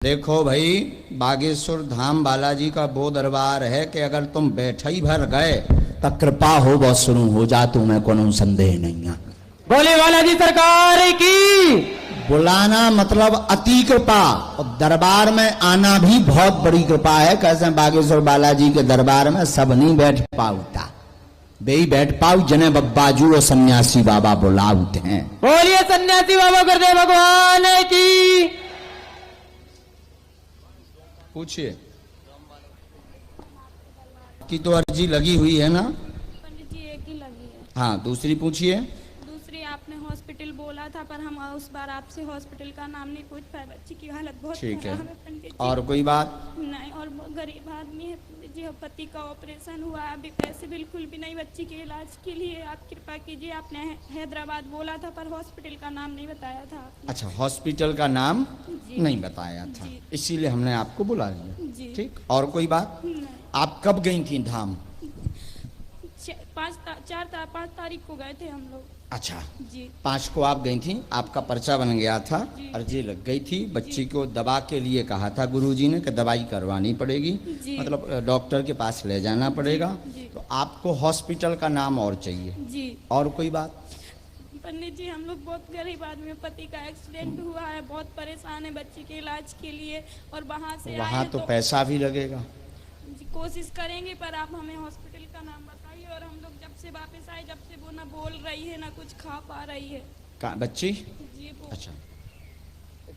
देखो भाई, बागेश्वर धाम बालाजी का वो दरबार है कि अगर तुम बैठे ही भर गए तो कृपा हो बहुत शुरू हो जा, तुम्हें कोनो संदेह नहीं है। बोले बालाजी सरकार की। बुलाना मतलब अति कृपा, और दरबार में आना भी बहुत बड़ी कृपा है। कैसे बागेश्वर बालाजी के दरबार में सब नहीं बैठ पाऊता, बेई बैठ पाऊ जने बब्बाजू और सन्यासी बाबा बुलाते हैं। बोलिए सन्यासी बाबा गुरुदेव भगवान की। पूछिए की तो अर्जी लगी हुई है ना? पंडित जी एक ही लगी है। हाँ, दूसरी पूछिए। दूसरी आपने हॉस्पिटल बोला था, पर हम उस बार आपसे हॉस्पिटल का नाम नहीं पूछ पाए। बच्ची की हालत बहुत ठीक है। खराब है पंडित जी। और कोई बात नहीं, और गरीब आदमी है पंडित जी, पति का ऑपरेशन हुआ है, अभी पैसे बिल्कुल भी नहीं बच्ची के इलाज के लिए। आप कृपा कीजिए। आपने हैदराबाद बोला था पर हॉस्पिटल का नाम नहीं बताया था आपने। अच्छा, हॉस्पिटल का नाम जी। नहीं बताया था, जी। इसीलिए हमने आपको बुला लिया। जी। ठीक, और कोई बात? नहीं। आप कब गई थी धाम? 5 तारीख को गए थे हम लोग। अच्छा, जी। 5 को आप गई थी, आपका पर्चा बन गया था, जी। अर्जी लग गई थी। बच्ची को दवा के लिए कहा था गुरुजी ने कि दवाई करवानी पड़ेगी, जी। मतलब डॉक्टर के पास ले जाना पड़ेगा। जी। तो आपको हॉस्पिटल का नाम और चाहिए। जी। और कोई बात? पंडित जी हम लोग बहुत गरीब आदमी, पति का एक्सीडेंट हुआ है, बहुत परेशान है बच्ची के इलाज के लिए, और वहाँ से आए वहाँ हैं तो पैसा भी लगेगा। जी, कोशिश करेंगे, पर आप हमें हॉस्पिटल का नाम बताइए। और हम लोग जब से वापस आए, जब से वो ना बोल रही है ना कुछ खा पा रही है। बच्ची? जी वो। अच्छा,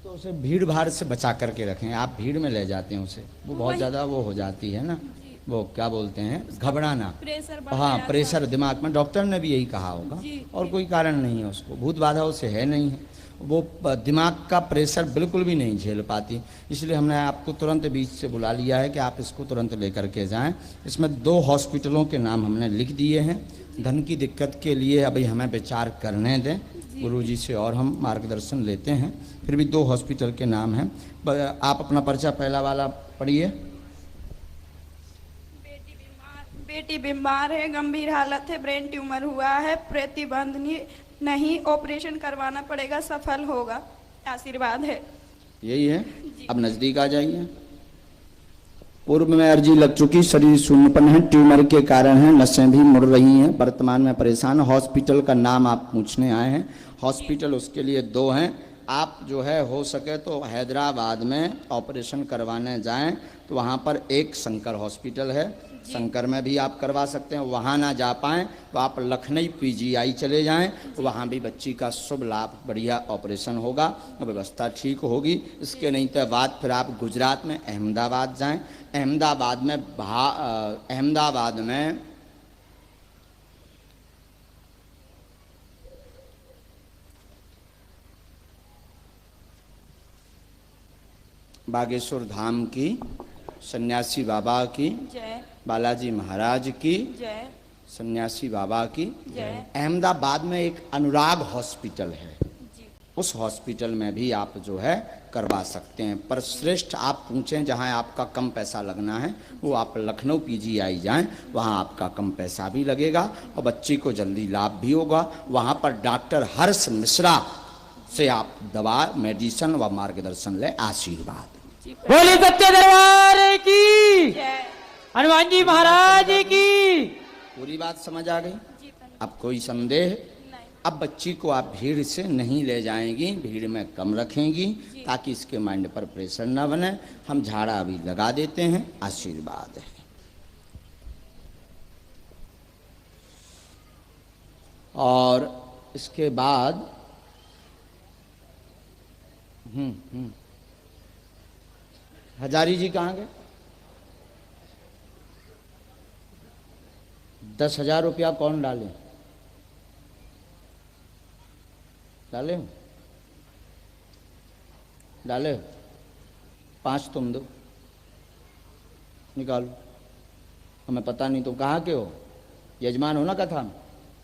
तो उसे भीड़ भाड़ से बचा करके रखें। आप भीड़ में ले जाते हैं उसे, वो बहुत ज़्यादा वो हो जाती है ना, जी। वो क्या बोलते हैं, घबराना। प्रेशर बढ़ हाँ, गया प्रेशर था। दिमाग में, डॉक्टर ने भी यही कहा होगा। जी। और कोई कारण नहीं है उसको, भूत बाधा उसे है नहीं है, वो दिमाग का प्रेशर बिल्कुल भी नहीं झेल पाती। इसलिए हमने आपको तुरंत बीच से बुला लिया है कि आप इसको तुरंत लेकर के जाएं। इसमें 2 हॉस्पिटलों के नाम हमने लिख दिए हैं। धन की दिक्कत के लिए अभी हमें विचार करने दें, गुरुजी से और हम मार्गदर्शन लेते हैं। फिर भी 2 हॉस्पिटल के नाम हैं। आप अपना पर्चा पहला वाला पढ़िए। बेटी बीमार है, गंभीर हालत है, ब्रेन ट्यूमर हुआ है, प्रतिबंध नहीं, ऑपरेशन करवाना पड़ेगा, सफल होगा, आशीर्वाद है। यही है। अब नजदीक आ जाइए। पूर्व में अर्जी लग चुकी, शरीर शून्यपन है, ट्यूमर के कारण है, नसें भी मुड़ रही हैं, वर्तमान में परेशान। हॉस्पिटल का नाम आप पूछने आए हैं। हॉस्पिटल उसके लिए 2 हैं। आप जो है हो सके तो हैदराबाद में ऑपरेशन करवाने जाएं तो वहाँ पर एक शंकर हॉस्पिटल है, शंकर में भी आप करवा सकते हैं। वहाँ ना जा पाएँ तो आप लखनऊ पीजीआई चले जाएं, वहाँ भी बच्ची का शुभ लाभ, बढ़िया ऑपरेशन होगा, व्यवस्था ठीक होगी। इसके नहीं तो बाद फिर आप गुजरात में अहमदाबाद जाएं। अहमदाबाद में बागेश्वर धाम की, सन्यासी बाबा की, जय। बालाजी महाराज की, जय। सन्यासी बाबा की, जय। अहमदाबाद में एक अनुराग हॉस्पिटल है, जी। उस हॉस्पिटल में भी आप जो है करवा सकते हैं। पर श्रेष्ठ आप पूछें जहां आपका कम पैसा लगना है, वो आप लखनऊ पीजीआई जाएं, वहां आपका कम पैसा भी लगेगा और बच्ची को जल्दी लाभ भी होगा। वहां पर डॉक्टर हर्ष मिश्रा से आप दवा, मेडिसिन व मार्गदर्शन ले। आशीर्वाद। बोले सत्य दरबार की। जय। हनुमान जी महाराज की। पूरी बात समझ आ गई? जी पंडित। अब कोई संदेह? नहीं। अब बच्ची को आप भीड़ से नहीं ले जाएंगी, भीड़ में कम रखेंगी ताकि इसके माइंड पर प्रेशर न बने। हम झाड़ा अभी लगा देते हैं। आशीर्वाद है। और इसके बाद हजारी जी कहाँ गए? 10,000 रुपया कौन डाले? डाले हो? डाले हो? 5 तुम दो, निकालो। हमें पता नहीं तुम कहाँ के हो, यजमान हो ना कथा में,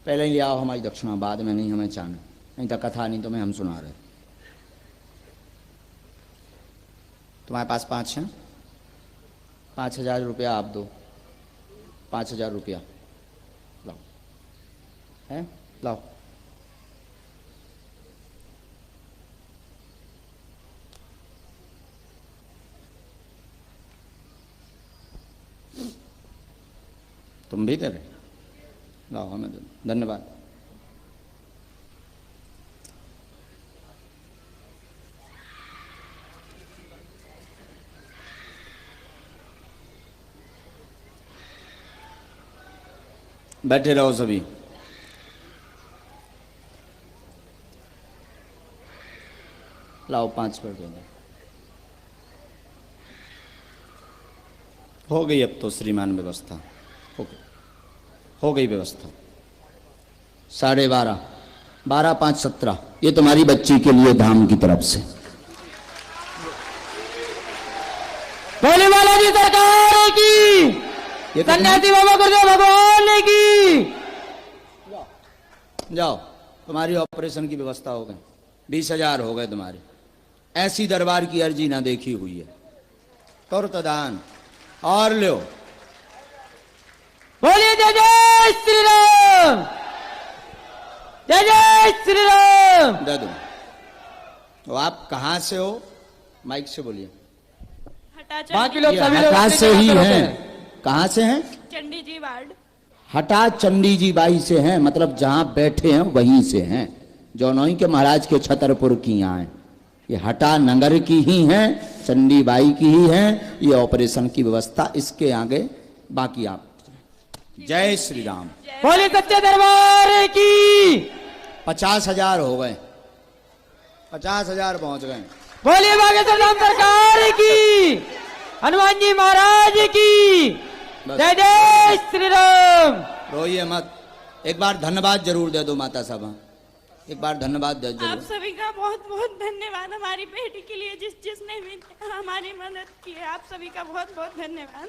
पहले ही ले आओ हमारी दक्षिणा, बाद में नहीं हमें चाहना, नहीं तो कथा नहीं तो मैं हम सुना रहे। तुम्हारे पास 5 हैं? 5,000 रुपया आप दो। 5,000 रुपया लाओ, है लाओ। तुम भी दे रहे, लाओ हमें दो, धन्यवाद। बैठे रहो सभी। लाओ 5 पर दे दो। हो गई अब तो श्रीमान व्यवस्था, हो गई व्यवस्था। 12:30, 12, 5, 17, ये तुम्हारी बच्ची के लिए धाम की तरफ से। बोले बालाजी सरकार की, ये तो सन्यासी बाबा गुरुदेव भगवान की। जाओ, तुम्हारी ऑपरेशन की व्यवस्था हो गई, 20,000 हो गए तुम्हारे। ऐसी दरबार की अर्जी ना देखी हुई है। तुरतदान और लो। बोलिए जय जय श्री राम, जय जय श्री राम। दे दो। तो आप कहाँ से हो? माइक से बोलिए। बाकी लोग ये सभी लोग हटा अपने से जगह ही पर होते हैं। कहाँ से हैं? चंडी जी वार्ड। हटा चंडी जी बाई से हैं, मतलब जहां बैठे हैं वहीं से हैं। जौनोई के महाराज के छतरपुर की यहाँ हैं। ये हटा नगर की ही हैं, चंडी बाई की ही हैं। ये ऑपरेशन की व्यवस्था, इसके आगे बाकी आप। जय श्री राम। बोले सच्चे दरबार की। 50,000 हो गए, 50,000 पहुंच गए। बोलिए बागेश्वर धाम सरकार की, हनुमान जी महाराज की। जय जय श्री राम। रोइए मत, एक बार धन्यवाद जरूर दे दो माता साहब, एक बार धन्यवाद दे आप जरूर। सभी का बहुत बहुत धन्यवाद हमारी बेटी के लिए, जिसने भी हमारी मदद की है। आप सभी का बहुत बहुत धन्यवाद।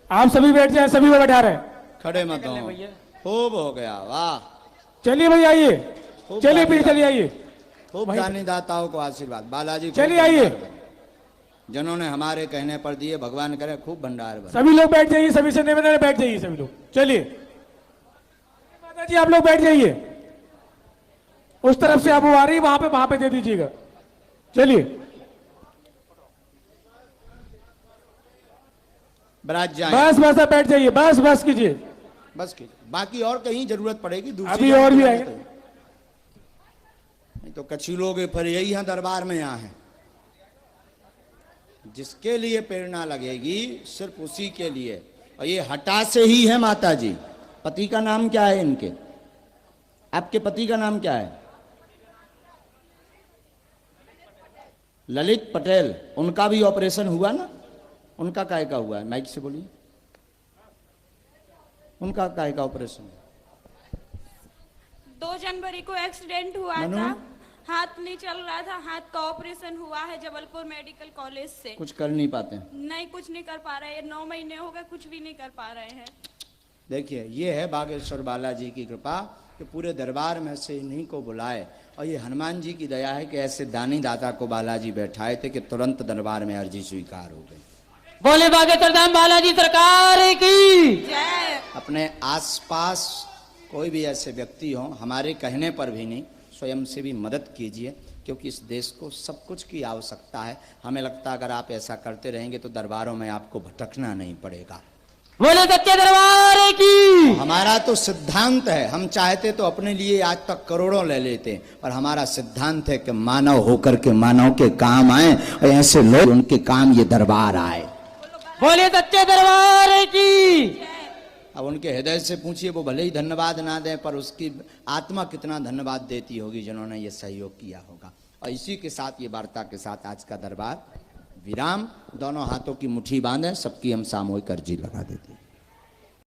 आप सभी बैठ जाए, सभी को बैठा रहे। खड़े मत हो, खूब हो गया, वाह। चलिए भाई आइए, खूब चलिए दानी पीछे चलिए आइए, खूब दानदाताओं को आशीर्वाद। बालाजी चलिए आइए। जिन्होंने हमारे कहने पर दिए, भगवान करे खूब भंडार भरे। सभी लोग बैठ जाइए, सभी से निवेदन है बैठ जाइए सभी लोग। चलिए माता जी आप लोग बैठ जाइए, उस तरफ से आप वो आ रही वहां पे दे दीजिएगा। चलिए बरात जाए, बस बस आप बैठ जाइए, बस बस कीजिए। बस कीजिए, बाकी और कहीं जरूरत पड़ेगी दूसरी अभी जगह और भी तो आएंगे। नहीं तो कच्ची लोग फिर यही हैं दरबार में यहाँ हैं। जिसके लिए प्रेरणा लगेगी सिर्फ उसी के लिए। और ये हटा से ही है माता जी। पति का नाम क्या है इनके? आपके पति का नाम क्या है? ललित पटेल। उनका भी ऑपरेशन हुआ ना? उनका काय का हुआ है? माइक से बोलिए। उनका काय का ऑपरेशन? 2 जनवरी को एक्सीडेंट हुआ था, हाथ नहीं चल रहा था, हाथ का ऑपरेशन हुआ है जबलपुर मेडिकल कॉलेज से। कुछ कर नहीं पाते? नहीं, कुछ नहीं कर पा रहे हैं। 9 महीने हो गए, कुछ भी नहीं कर पा रहे हैं। देखिए, ये है बागेश्वर बालाजी की कृपा कि पूरे दरबार में से इन्हीं को बुलाए। और ये हनुमान जी की दया है कि ऐसे दानी दाता को बालाजी बैठाए थे कि तुरंत दरबार में अर्जी स्वीकार हो गई। बोले बागेश्वर धाम बालाजी सरकार की। जय। अपने आसपास कोई भी ऐसे व्यक्ति हो, हमारे कहने पर भी नहीं, स्वयं से भी मदद कीजिए, क्योंकि इस देश को सब कुछ की आवश्यकता है। हमें लगता है अगर आप ऐसा करते रहेंगे तो दरबारों में आपको भटकना नहीं पड़ेगा। बोले सच्चे दरबार की। हमारा तो सिद्धांत है, हम चाहते तो अपने लिए आज तक करोड़ों ले लेते, पर हमारा सिद्धांत है कि मानव होकर के मानव के काम आए और ऐसे लोग उनके काम ये दरबार आए। बोले सच्चे दरबार की। अब उनके हृदय से पूछिए, वो भले ही धन्यवाद ना दें, पर उसकी आत्मा कितना धन्यवाद देती होगी जिन्होंने ये सहयोग किया होगा। और इसी के साथ, ये वार्ता के साथ आज का दरबार विराम। दोनों हाथों की मुट्ठी बांधे, सबकी हम सामूहिक अर्जी लगा देते हैं।